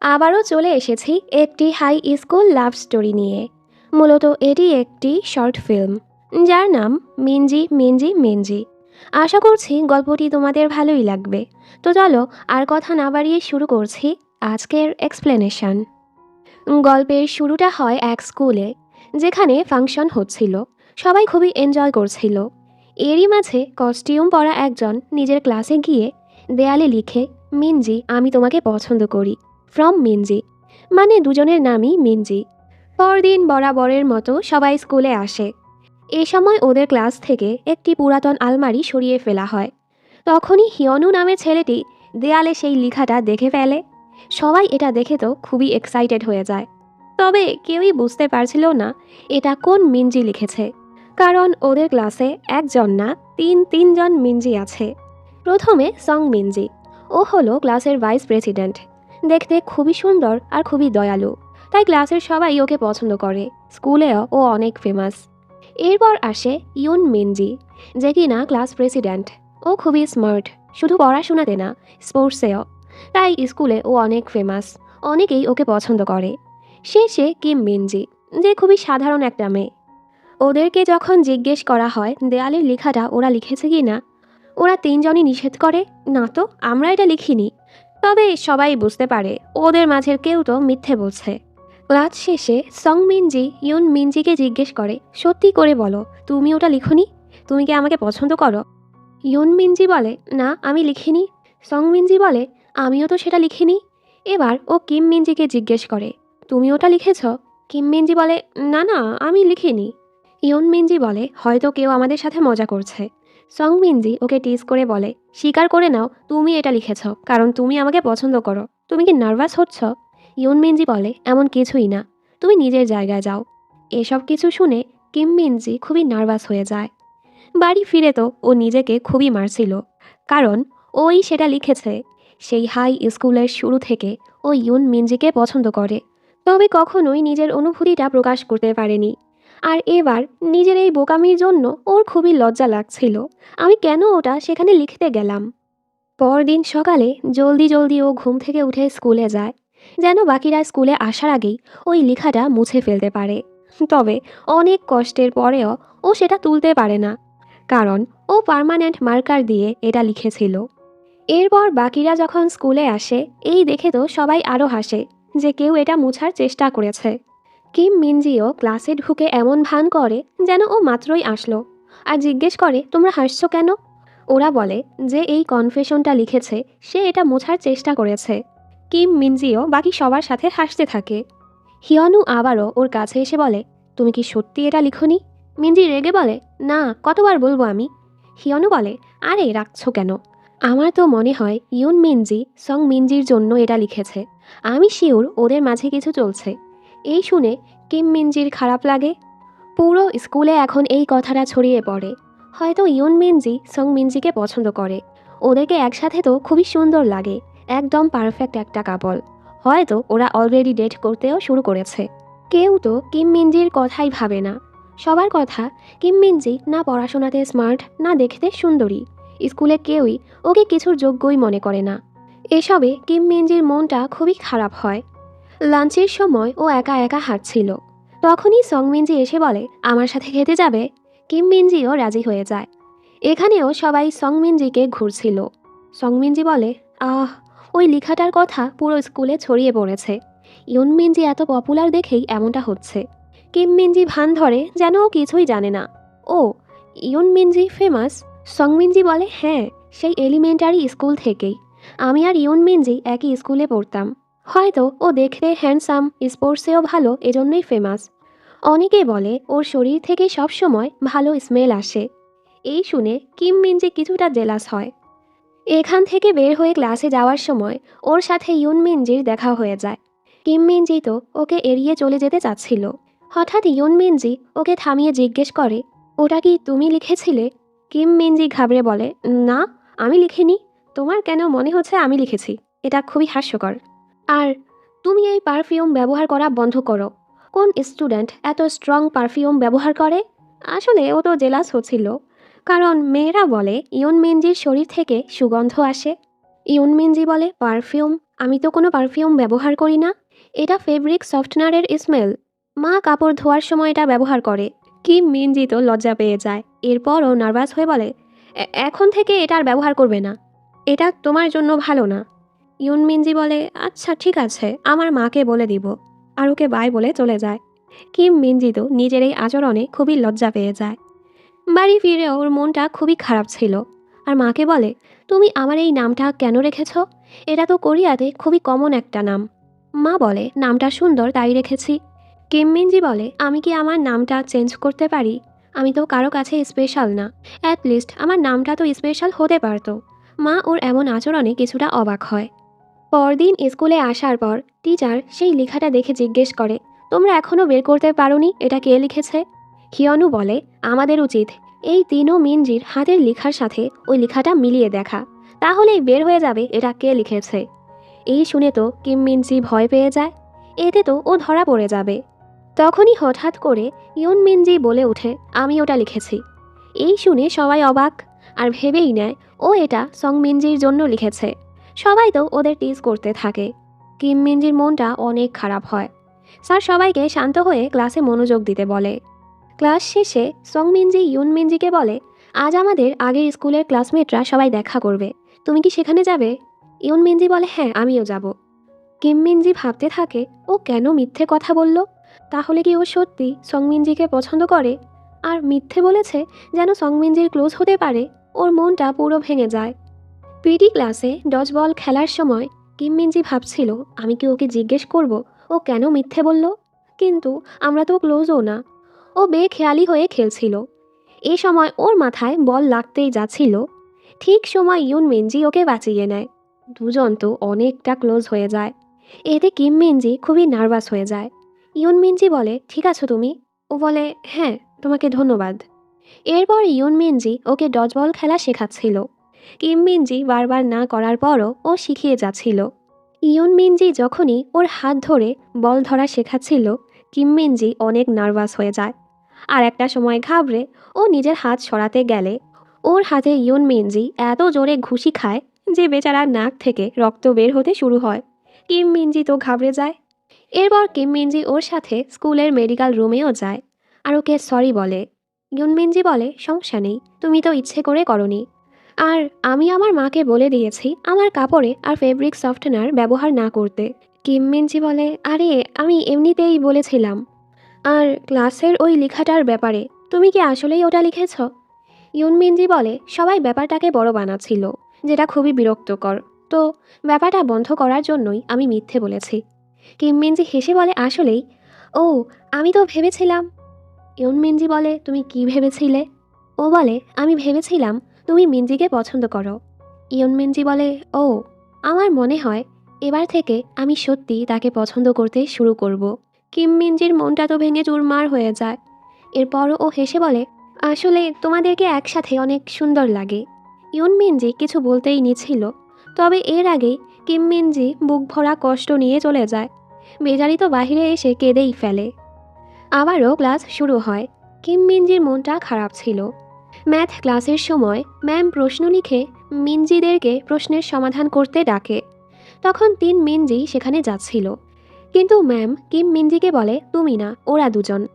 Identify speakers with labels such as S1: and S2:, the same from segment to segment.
S1: আবারও চলে এসেছি একটি হাই স্কুল লাভ স্টোরি নিয়ে। মূলত এটি একটি শর্ট ফিল্ম, যার নাম মিঞ্জি মিঞ্জি মিঞ্জি। আশা করছি গল্পটি তোমাদের ভালোই লাগবে। তো চলো আর কথা না বাড়িয়ে শুরু করছি আজকের এক্সপ্লেনেশন। গল্পের শুরুটা হয় এক স্কুলে, যেখানে ফাংশন হচ্ছিল। সবাই খুবই এনজয় করছিল। এরই মাঝে কস্টিউম পরা একজন নিজের ক্লাসে গিয়ে দেয়ালে লিখে, মিঞ্জি আমি তোমাকে পছন্দ করি, ফ্রম মিঞ্জি। মানে দুজনের নামই মিঞ্জি। পরদিন বরাবরের মতো সবাই স্কুলে আসে। এ সময় ওদের ক্লাস থেকে একটি পুরাতন আলমারি সরিয়ে ফেলা হয়। তখনই হিয়নু নামের ছেলেটি দেয়ালে সেই লেখাটা দেখে ফেলে। সবাই এটা দেখে তো খুবই এক্সাইটেড হয়ে যায়। তবে কেউই বুঝতে পারছিল না এটা কোন মিঞ্জি লিখেছে, কারণ ওদের ক্লাসে একজন না তিনজন মিঞ্জি আছে। প্রথমে সং মিঞ্জি। ও হলো ক্লাসের ভাইস প্রেসিডেন্ট। দেখতে খুবই সুন্দর আর খুবই দয়ালু, তাই ক্লাসের সবাই ওকে পছন্দ করে। স্কুলেও ও অনেক ফেমাস। এরপর আসে ইউন মিঞ্জি, যে কিনা ক্লাস প্রেসিডেন্ট। ও খুবই স্মার্ট, শুধু পড়াশোনাতে না, স্পোর্টসেও। তাই স্কুলে ও অনেক ফেমাস, অনেকেই ওকে পছন্দ করে। শেষে কিম মিঞ্জি, যে খুবই সাধারণ একটা মেয়ে। ওদেরকে যখন জিজ্ঞেস করা হয় দেয়ালের লেখাটা ওরা লিখেছে কি না, ওরা তিনজনই নিষেধ করে, না তো আমরা এটা লিখিনি। তবে সবাই বুঝতে পারে ওদের মাঝের কেউ তো মিথ্যে বলছে। ক্লাস শেষে সং মিনজি ইউন মিনজিকে জিজ্ঞেস করে, সত্যি করে বলো তুমি ওটা লিখনি? তুমি কি আমাকে পছন্দ করো? ইউন মিনজি বলে, না আমি লিখিনি। সং মিনজি বলে, আমিও তো সেটা লিখিনি। এবার ও কিম মিনজিকে জিজ্ঞেস করে, তুমি ওটা লিখেছ? কিম মিনজি বলে, না না আমি লিখিনি। ইউন মিনজি বলে, হয়তো কেউ আমাদের সাথে মজা করছে। সং মিনজি ওকে টিজ করে বলে, স্বীকার করে নাও তুমি এটা লিখেছ, কারণ তুমি আমাকে পছন্দ করো। তুমি কি নার্ভাস হচ্ছ? ইউন মিনজি বলে, এমন কিছুই না, তুমি নিজের জায়গায় যাও। এসব কিছু শুনে কিম মিনজি খুবই নার্ভাস হয়ে যায়। বাড়ি ফিরে তো ও নিজেকে খুবই মারছিল, কারণ ওই সেটা লিখেছে। সেই হাই স্কুলের শুরু থেকে ও ইউন মিনজিকে পছন্দ করে, তবে কখনোই নিজের অনুভূতিটা প্রকাশ করতে পারেনি। আর এবার নিজের এই বোকামির জন্য ওর খুবই লজ্জা লাগছিল। আমি কেন ওটা সেখানে লিখতে গেলাম? পরদিন সকালে জলদি জলদি ও ঘুম থেকে উঠে স্কুলে যায়, যেন বাকিরা স্কুলে আসার আগেই ওই লেখাটা মুছে ফেলতে পারে। তবে অনেক কষ্টের পরেও ও সেটা তুলতে পারে না, কারণ ও পার্মানেন্ট মার্কার দিয়ে এটা লিখেছিল। এরপর বাকিরা যখন স্কুলে আসে, এই দেখে তো সবাই আরও হাসে যে কেউ এটা মুছার চেষ্টা করেছে। কিম মিনজিও ক্লাসে ঢুকে এমন ভান করে যেন ও মাত্রই আসলো, আর জিজ্ঞেস করে, তোমরা হাসছো কেন? ওরা বলে যে এই কনফেশনটা লিখেছে, সে এটা মোছার চেষ্টা করেছে। কিম মিনজিও বাকি সবার সাথে হাসতে থাকে। হিয়নু আবারও ওর কাছে এসে বলে, তুমি কি সত্যি এটা লিখনি? মিনজি রেগে বলে, না কতবার বলবো আমি। হিয়নু বলে, আরে রাখছো কেন? আমার তো মনে হয় ইউন মিনজি সং মিনজির জন্য এটা লিখেছে। আমি শিওর ওদের মাঝে কিছু চলছে। এই শুনে কিম মিনজির খারাপ লাগে। পুরো স্কুলে এখন এই কথাটা ছড়িয়ে পড়ে, হয়তো ইউন মিনজি সং মিনজিকে পছন্দ করে। ওদেরকে একসাথে তো খুবই সুন্দর লাগে, একদম পারফেক্ট একটা কাপল। হয়তো ওরা অলরেডি ডেট করতেও শুরু করেছে। কেউ তো কিম মিনজির কথাই ভাবে না। সবার কথা, কিম মিনজি না পড়াশোনাতে স্মার্ট, না দেখতে সুন্দরী। স্কুলে কেউই ওকে কিছুর যোগ্যই মনে করে না। এসবে কিম মিনজির মনটা খুবই খারাপ হয়। লাঞ্চের সময় ও একা একা হাঁটছিল। তখনই সং মিনজি এসে বলে, আমার সাথে খেতে যাবে? কিম মিনজিও রাজি হয়ে যায়। এখানেও সবাই সং মিনজিকে ঘুরছিল। সং মিনজি বলে, আহ, ওই লেখাটার কথা পুরো স্কুলে ছড়িয়ে পড়েছে। ইউন মিনজি এত পপুলার দেখেই এমনটা হচ্ছে। কিম মিনজি ভান ধরে যেন ও কিছুই জানে না। ও, ইউন মিনজি ফেমাস? সং মিনজি বলে, হ্যাঁ, সেই এলিমেন্টারি স্কুল থেকেই। আমি আর ইউন মিনজি একই স্কুলে পড়তাম। হয়তো ও দেখতে হ্যান্ডসাম, স্পোর্টসেও ভালো, এজন্যই ফেমাস। অনেকে বলে ওর শরীর থেকে সবসময় ভালো স্মেল আসে। এই শুনে কিম মিনজি কিছুটা জেলাস হয়। এখান থেকে বের হয়ে ক্লাসে যাওয়ার সময় ওর সাথে ইউন মিনজির দেখা হয়ে যায়। কিম মিনজি তো ওকে এড়িয়ে চলে যেতে চাচ্ছিল। হঠাৎ ইউন মিনজি ওকে থামিয়ে জিজ্ঞেস করে, ওটা কি তুমি লিখেছিলে? কিম মিনজি ঘাবড়ে বলে, না আমি লিখিনি। তোমার কেন মনে হচ্ছে আমি লিখেছি? এটা খুবই হাস্যকর। আর তুমি এই পারফিউম ব্যবহার করা বন্ধ করো। কোন স্টুডেন্ট এত স্ট্রং পারফিউম ব্যবহার করে? আসলে ও তো জেলাস হচ্ছিল, কারণ মেয়েরা বলে ইউন মিনজির শরীর থেকে সুগন্ধ আসে। ইউন মিনজি বলে, পারফিউম? আমি তো কোনো পারফিউম ব্যবহার করি না। এটা ফেব্রিক সফটনারের স্মেল। মা কাপড় ধোয়ার সময় এটা ব্যবহার করে। কিম মিনজি তো লজ্জা পেয়ে যায়। এরপরও নার্ভাস হয়ে বলে, এখন থেকে এটা আর ব্যবহার করবে না। এটা তোমার জন্য ভালো না।" ইউন মিনজি বলে, "আচ্ছা ঠিক আছে, আমার মাকে বলে দিব।" আর ওকে বাই বলে চলে যায়। কিম মিনজি তো নিজের এই আচরণে খুবই লজ্জা পেয়ে যায়। বাড়ি ফিরে ওর মনটা খুবই খারাপ ছিল। আর মাকে বলে, "তুমি আমার এই নামটা কেন রেখেছ? এটা তো কোরিয়াতে খুবই কমন একটা নাম।" মা বলে, "নামটা সুন্দর তাই রেখেছি।" কিম মিনজি বলে, "আমি কি আমার নামটা চেঞ্জ করতে পারি? আমি তো কারো কাছে স্পেশাল না। অ্যাটলিস্ট আমার নামটা তো স্পেশাল হতে পারতো।" মা ওর এমন আচরণে কিছুটা অবাক হয়। পরদিন স্কুলে আসার পর টিচার সেই লেখাটা দেখে জিজ্ঞেস করে, "তোমরা এখনও বের করতে পারোনি এটা কে লিখেছে?" হিয়নু বলে, "আমাদের উচিত এই তিনো মিনজির হাতের লেখার সাথে ওই লেখাটা মিলিয়ে দেখা। তাহলেই বের হয়ে যাবে এটা কে লিখেছে।" এই শুনে তো কিম মিনজি ভয় পেয়ে যায়। এতে তো ও ধরা পড়ে যাবে। তখনই হঠাৎ করে ইয়ন মিনজি বলে ওঠে, "আমি ওটা লিখেছি।" এই শুনে সবাই অবাক আর ভেবেই নেয় ও এটা সং মিনজির জন্য লিখেছে। সবাই তো ওদের টিজ করতে থাকে। কিম মিনজির মনটা অনেক খারাপ হয়। স্যার সবাইকে শান্ত হয়ে ক্লাসে মনোযোগ দিতে বলে। ক্লাস শেষে সং মিনজি ইউন মিনজিকে বলে, "আজ আমাদের আগের স্কুলের ক্লাসমেটরা সবাই দেখা করবে। তুমি কি সেখানে যাবে?" ইউন মিনজি বলে, "হ্যাঁ, আমিও যাব।" কিম মিনজি ভাবতে থাকে ও কেন মিথ্যে কথা বলল। তাহলে কি ও সত্যি সং মিনজিকে পছন্দ করে আর মিথ্যে বলেছে যেন সং মিনজির ক্লোজ হতে পারে। ওর মনটা পুরো ভেঙে যায়। পিটি ক্লাসে ডজবল খেলার সময় কিম মিনজি ভাবছিল, আমি কি ওকে জিজ্ঞেস করব ও কেন মিথ্যে বলল। কিন্তু আমরা তো ক্লোজও না। ও বেখেয়ালি হয়ে খেলছিল। এ সময় ওর মাথায় বল লাগতেই যাচ্ছিল। ঠিক সময় ইউন মিনজি ওকে বাঁচিয়ে নেয়। দুজন তো অনেকটা ক্লোজ হয়ে যায়। এতে কিম মিনজি খুবই নার্ভাস হয়ে যায়। ইউন মিনজি বলে, "ঠিক আছো তুমি?" ও বলে, "হ্যাঁ, তোমাকে ধন্যবাদ।" এরপর ইউন মিনজি ওকে ডজবল খেলা শেখাচ্ছিল। কিম মিনজি বারবার না করার পরও ও শিখিয়ে যাচ্ছিল। ইয়ন মিনজি যখনই ওর হাত ধরে বল ধরা শেখাচ্ছিল, কিম মিনজি অনেক নার্ভাস হয়ে যায়। আর একটা সময় ঘাবড়ে ও নিজের হাত সরাতে গেলে ওর হাতে ইয়ন মিনজি এত জোরে ঘুষি খায় যে বেচারার নাক থেকে রক্ত বের হতে শুরু হয়। কিম মিনজি তো ঘাবড়ে যায়। এরপর কিম মিনজি ওর সাথে স্কুলের মেডিকেল রুমেও যায় আর ওকে সরি বলে। ইয়ন মিনজি বলে, "সমস্যা নেই, তুমি তো ইচ্ছে করে করনি। আর আমি আমার মাকে বলে দিয়েছি আমার কাপড়ে আর ফেব্রিক সফটনার ব্যবহার না করতে।" কিম মিনজি বলে, "আরে আমি এমনিতেই বলেছিলাম। আর ক্লাসের ওই লেখাটার ব্যাপারে তুমি কি আসলেই ওটা লিখেছ?" ইউন মিনজি বলে, "সবাই ব্যাপারটাকে বড় বানাচ্ছিল, যেটা খুবই বিরক্তকর। তো ব্যাপারটা বন্ধ করার জন্যই আমি মিথ্যে বলেছি।" কিম মিনজি হেসে বলে, "আসলেই? ও, আমি তো ভেবেছিলাম।" ইয়ন মিনজি বলে, "তুমি কি ভেবেছিলে?" ও বলে, "আমি ভেবেছিলাম তুমি মিনজিকে পছন্দ করো।" ইয়ন মিনজি বলে, "ও, আমার মনে হয় এবার থেকে আমি সত্যি তাকে পছন্দ করতে শুরু করব।" কিম মিনজির মনটা তো ভেঙে চুরমার হয়ে যায়। এরপরও ও হেসে বলে, "আসলে তোমাদেরকে একসাথে অনেক সুন্দর লাগে।" ইয়ন মিনজি কিছু বলতেই নিছিল, তবে এর আগেই কিম মিনজি বুক ভরা কষ্ট নিয়ে চলে যায়। বেচারি তো বাহিরে এসে কেঁদেই ফেলে। আবারও ক্লাস শুরু হয়। কিম মিনজির মনটা খারাপ ছিল। ম্যাথ ক্লাসের সময় ম্যাম প্রশ্ন লিখে মিনজিদেরকে প্রশ্নের সমাধান করতে ডাকে। তখন মিনজি সেখানে যাচ্ছিল। কিন্তু ম্যাম কিম মিনজিকে বলে, "তুমি না, ওরা দুজন।"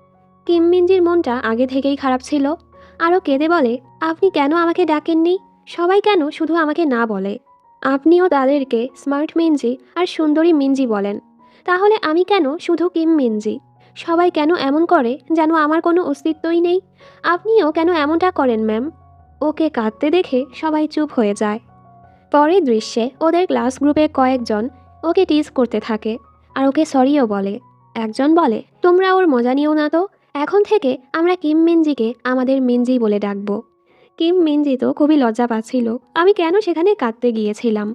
S1: কিম মিনজির মনটা আগে থেকেই খারাপ ছিল। আরও কেঁদে বলে, "আপনি কেন আমাকে ডাকেননি? সবাই কেন শুধু আমাকে না বলে? আপনিও তাদেরকে স্মার্ট মিনজি আর সুন্দরী মিনজি বলেন। তাহলে আমি কেন শুধু কিম মিনজি? সবাই কেন এমন করে যেন আমার কোনো অস্তিত্বই নেই? আপনিও কেন এমনটা করেন ম্যাম?" ওকে কাঁদতে দেখে সবাই চুপ হয়ে যায়। পরের দৃশ্যে ওদের ক্লাস গ্রুপে কয়েকজন ওকে টিজ করতে থাকে আর ওকে সরিও বলে। একজন বলে, "তোমরা ওর মজা নিও না তো, এখন থেকে আমরা কিম মিনজিকে আমাদের মিনজি বলে ডাকবো।" কিম মিনজি তো খুবই লজ্জা পাচ্ছিল। আমি কেন সেখানে কাঁদতে গিয়েছিলাম।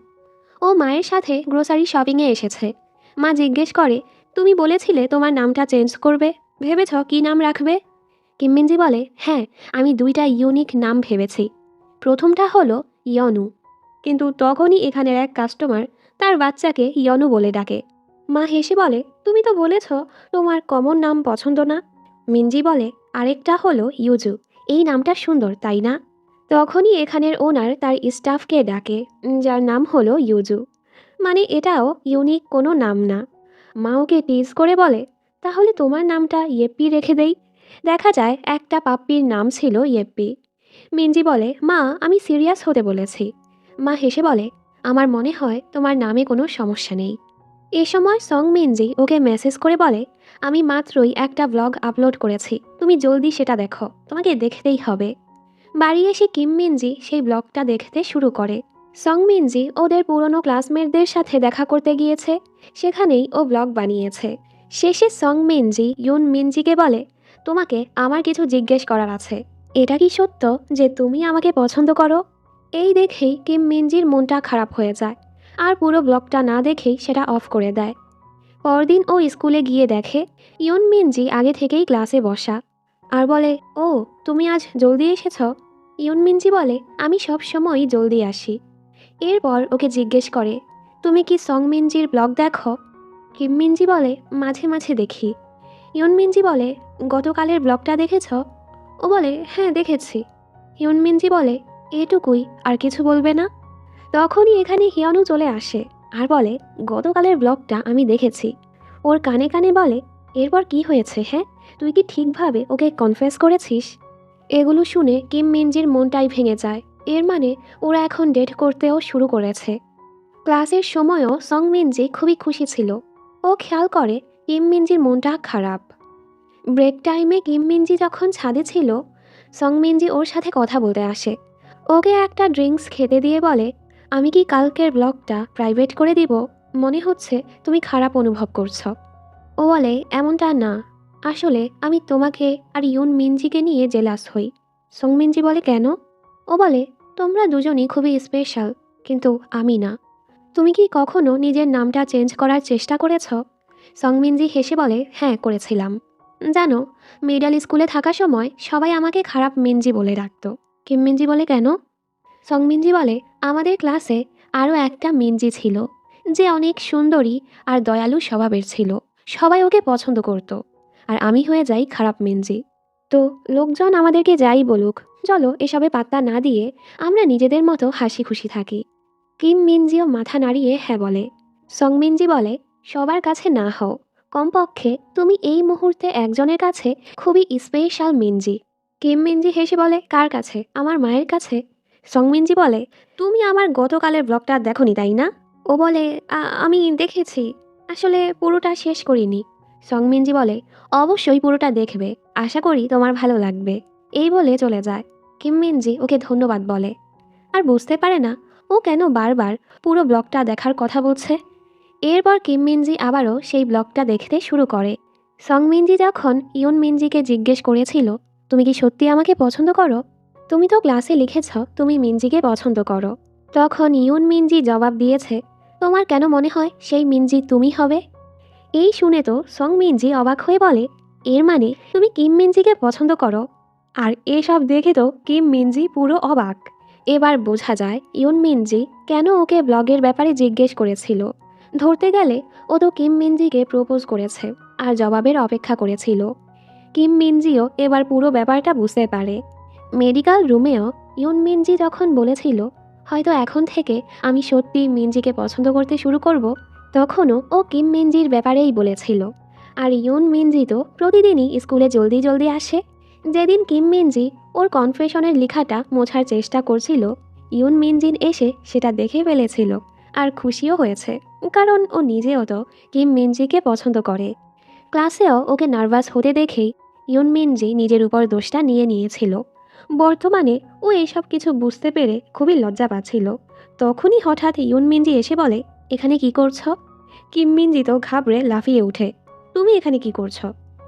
S1: ও মায়ের সাথে গ্রোসারি শপিংয়ে এসেছে। মা জিজ্ঞেস করে, "তুমি বলেছিলে তোমার নামটা চেঞ্জ করবে, ভেবেছ কী নাম রাখবে?" কিম মিনজি বলে, "হ্যাঁ, আমি দুইটা ইউনিক নাম ভেবেছি। প্রথমটা হলো ইয়নু।" কিন্তু তখনই এখানের এক কাস্টমার তার বাচ্চাকে ইয়নু বলে ডাকে। মা হেসে বলে, "তুমি তো বলেছ তোমার কমন নাম পছন্দ না।" মিনজি বলে, "আরেকটা হলো ইউজু। এই নামটা সুন্দর, তাই না?" তখনই এখানের ওনার তার স্টাফকে ডাকে, যার নাম হলো ইউজু। মানে এটাও ইউনিক কোনো নাম না। মা ওকে টিজ করে বলে, তাহলে তোমার নামটা ইয়েপ্পি রেখে দেই। দেখা যায় একটা পাপ্পির নাম ছিল ইয়েপ্পি। মিঞ্জি বলে, মা আমি সিরিয়াস হতে বলেছি। মা হেসে বলে, আমার মনে হয় তোমার নামে কোনো সমস্যা নেই। এ সময় সং মিনজি ওকে মেসেজ করে বলে, আমি মাত্রই একটা ব্লগ আপলোড করেছি, তুমি জলদি সেটা দেখো, তোমাকে দেখতেই হবে। বাড়ি এসে কিম মিনজি সেই ব্লগটা দেখতে শুরু করে। সং মিনজি ওদের পুরনো ক্লাসমেটদের সাথে দেখা করতে গিয়েছে, সেখানেই ও ব্লগ বানিয়েছে। শেষে সং মিনজি ইউন মিনজিকে বলে, তোমাকে আমার কিছু জিজ্ঞেস করার আছে। এটা কি সত্য যে তুমি আমাকে পছন্দ করো? এই দেখেই কিম মিনজির মনটা খারাপ হয়ে যায়, আর পুরো ব্লগটা না দেখেই সেটা অফ করে দেয়। পরদিন ও স্কুলে গিয়ে দেখে ইয়ন মিনজি আগে থেকেই ক্লাসে বসা, আর বলে, ও তুমি আজ জলদি এসেছ? ইয়ন মিনজি বলে, আমি সব সময়ই জলদি আসি। এরপর ওকে জিজ্ঞেস করে, তুমি কি সং মিনজির ব্লগ দেখো? কিম মিনজি বলে, মাঝে মাঝে দেখি। ইয়ন মিনজি বলে, গতকালের ব্লগটা দেখেছ? ও বলে, হ্যাঁ দেখেছি। ইয়ন মিনজি বলে, এটুকুই, আর কিছু বলবে না? তখনই এখানে হিয়নও চলে আসে আর বলে, গতকালের ব্লগটা আমি দেখেছি। ওর কানে কানে বলে, এরপর কি হয়েছে, হ্যাঁ তুই কি ঠিকভাবে ওকে কনফেস করেছিস? এগুলো শুনে কিম মিনজির মনটাই ভেঙে যায়। এর মানে ওরা এখন ডেট করতেও শুরু করেছে। ক্লাসের সময়ও সং মিনজি খুবই খুশি ছিল। ও খেয়াল করে কিম মিনজির মনটা খারাপ। ব্রেক টাইমে কিম মিনজি যখন ছাদে ছিল, সং মিনজি ওর সাথে কথা বলতে আসে। ওকে একটা ড্রিঙ্কস খেতে দিয়ে বলে, আমি কি কালকের ব্লগটা প্রাইভেট করে দিব? মনে হচ্ছে তুমি খারাপ অনুভব করছো। ও বলে, এমনটা না, আসলে আমি তোমাকে আর ইউন মিনজিকে নিয়ে জেলাস হই। সং মিনজি বলে, কেন? ও বলে, তোমরা দুজনই খুবই স্পেশাল, কিন্তু আমি না। তুমি কি কখনো নিজের নামটা চেঞ্জ করার চেষ্টা করেছ? সং মিনজি হেসে বলে, হ্যাঁ করেছিলাম। জানো, মিডল স্কুলে থাকার সময় সবাই আমাকে খারাপ মিনজি বলে ডাকতো। কিম মিনজি বলে, কেন? সং মিনজি বলে, আমাদের ক্লাসে আরও একটা মিনজি ছিল, যে অনেক সুন্দরী আর দয়ালু স্বভাবের ছিল। সবাই ওকে পছন্দ করত, আর আমি হয়ে যাই খারাপ মিনজি। তো লোকজন আমাদেরকে যাই বলুক, চলো এসবে পাত্তা না দিয়ে আমরা নিজেদের মতো হাসি খুশি থাকি। কিম মিনজিও মাথা নাড়িয়ে হ্যাঁ বলে। সং মিনজি বলে, সবার কাছে না হও, কমপক্ষে তুমি এই মুহূর্তে একজনের কাছে খুবই স্পেশাল মিনজি। কিম মিনজি হেসে বলে, কার কাছে? আমার মায়ের কাছে। সং মিনজি বলে, তুমি আমার গতকালের ব্লগটা দেখোনি তাই না? ও বলে, আমি দেখেছি, আসলে পুরোটা শেষ করিনি। সং মিনজি বলে, অবশ্যই পুরোটা দেখবে, আশা করি তোমার ভালো লাগবে। এই বলে চলে যায়। কিম মিনজি ওকে ধন্যবাদ বলে, আর বুঝতে পারে না ও কেন বারবার পুরো ব্লগটা দেখার কথা বলছে। এরপর কিম মিনজি আবারও সেই ব্লগটা দেখতে শুরু করে। সং মিনজি যখন ইয়ন মিনজিকে জিজ্ঞেস করেছিল, তুমি কি সত্যি আমাকে পছন্দ করো? তুমি তো ক্লাসে লিখেছ তুমি মিনজিকে পছন্দ করো। তখন ইয়ন মিনজি জবাব দিয়েছে, তোমার কেন মনে হয় সেই মিনজি তুমি হবে? এই শুনে তো সং মিনজি অবাক হয়ে বলে, এর মানে তুমি কিম মিনজিকে পছন্দ করো? আর এসব দেখে তো কিম মিনজি পুরো অবাক। এবার বোঝা যায় ইয়ন মিনজি কেন ওকে ব্লগের ব্যাপারে জিজ্ঞেস করেছিল। ধরতে গেলে ও তো কিম মিনজিকে প্রপোজ করেছে, আর জবাবের অপেক্ষা করেছিল। কিম মিনজিও এবার পুরো ব্যাপারটা বুঝতে পারে। মেডিকেল রুমেও ইয়ন মিনজি যখন বলেছিল, হয়তো এখন থেকে আমি সত্যি মিনজিকে পছন্দ করতে শুরু করব, তখনও ও কিম মিনজির ব্যাপারেই বলেছিল। আর ইয়ন মিনজি তো প্রতিদিনই স্কুলে জলদি জলদি আসে। যেদিন কিম মিনজি ওর কনফেশনের লেখাটা মোছার চেষ্টা করছিল, ইয়ন মিনজিন এসে সেটা দেখে ফেলেছিল, আর খুশিও হয়েছে, কারণ ও নিজেও তো কিম মিনজিকে পছন্দ করে। ক্লাসেও ওকে নার্ভাস হতে দেখেই ইয়ন মিনজি নিজের উপর দোষটা নিয়ে নিয়েছিল। বর্তমানে ও এইসব কিছু বুঝতে পেরে খুবই লজ্জা পাচ্ছিল। তখনই হঠাৎ ইয়ন মিনজি এসে বলে, এখানে কি করছো? কিম মিনজি তো ঘাবড়ে লাফিয়ে ওঠে, তুমি এখানে কি করছো?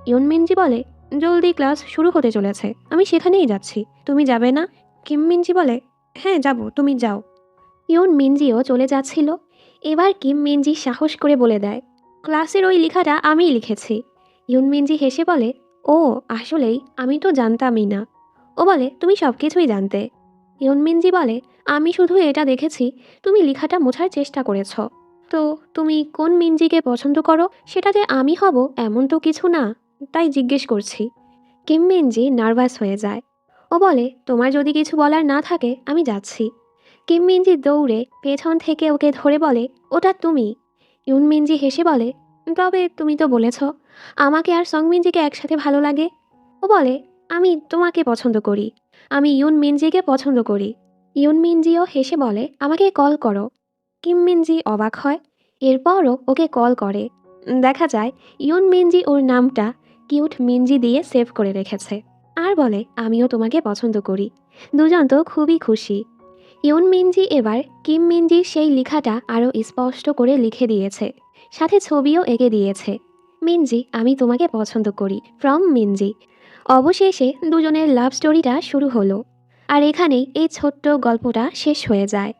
S1: ইয়ন মিনজি বলে, জলদি ক্লাস শুরু হতে চলেছে, আমি সেখানেই যাচ্ছি, তুমি যাবে না? কিম মিনজি বলে, হ্যাঁ যাব, তুমি যাও। ইয়ন মিনজিও চলে যাচ্ছিল। এবার কিম মিনজি সাহস করে বলে দেয়, ক্লাসের ওই লেখাটা আমিই লিখেছি। ইয়ন মিনজি হেসে বলে, ও আসলেই, আমি তো জানতামই না। ও বলে, তুমি সব কিছুই জানতে। ইয়ন মিনজি বলে, আমি শুধু এটা দেখেছি তুমি লেখাটা মোছার চেষ্টা করেছ। তো তুমি কোন মিনজিকে পছন্দ করো সেটা যে আমি হব এমন তো কিছু না, তাই জিজ্ঞেস করছি। কিম মিনজি নার্ভাস হয়ে যায়। ও বলে, তোমার যদি কিছু বলার না থাকে আমি যাচ্ছি। কিম মিনজি দৌড়ে পেছন থেকে ওকে ধরে বলে, ওটা তুমি। ইউন মিনজি হেসে বলে, তবে তুমি তো বলেছ আমাকে আর সং মিনজিকে একসাথে ভালো লাগে। ও বলে, আমি তোমাকে পছন্দ করি, আমি ইউন মিনজিকে পছন্দ করি। ইউন মিনজিও হেসে বলে, আমাকে কল করো। কিম মিনজি অবাক হয়, এরপরও ওকে কল করে। দেখা যায় ইউন মিনজি ওর নামটা কিউট মিনজি দিয়ে সেভ করে রেখেছে, আর বলে, আমিও তোমাকে পছন্দ করি। দুজন তো খুবই খুশি। ইউন মিনজি এবার কিম মিনজির সেই লেখাটা আরও স্পষ্ট করে লিখে দিয়েছে, সাথে ছবিও এঁকে দিয়েছে, মিনজি আমি তোমাকে পছন্দ করি, ফ্রম মিনজি। অবশেষে দুজনের লাভ স্টোরিটা শুরু হলো, আর এখানেই এই ছোট্ট গল্পটা শেষ হয়ে যায়।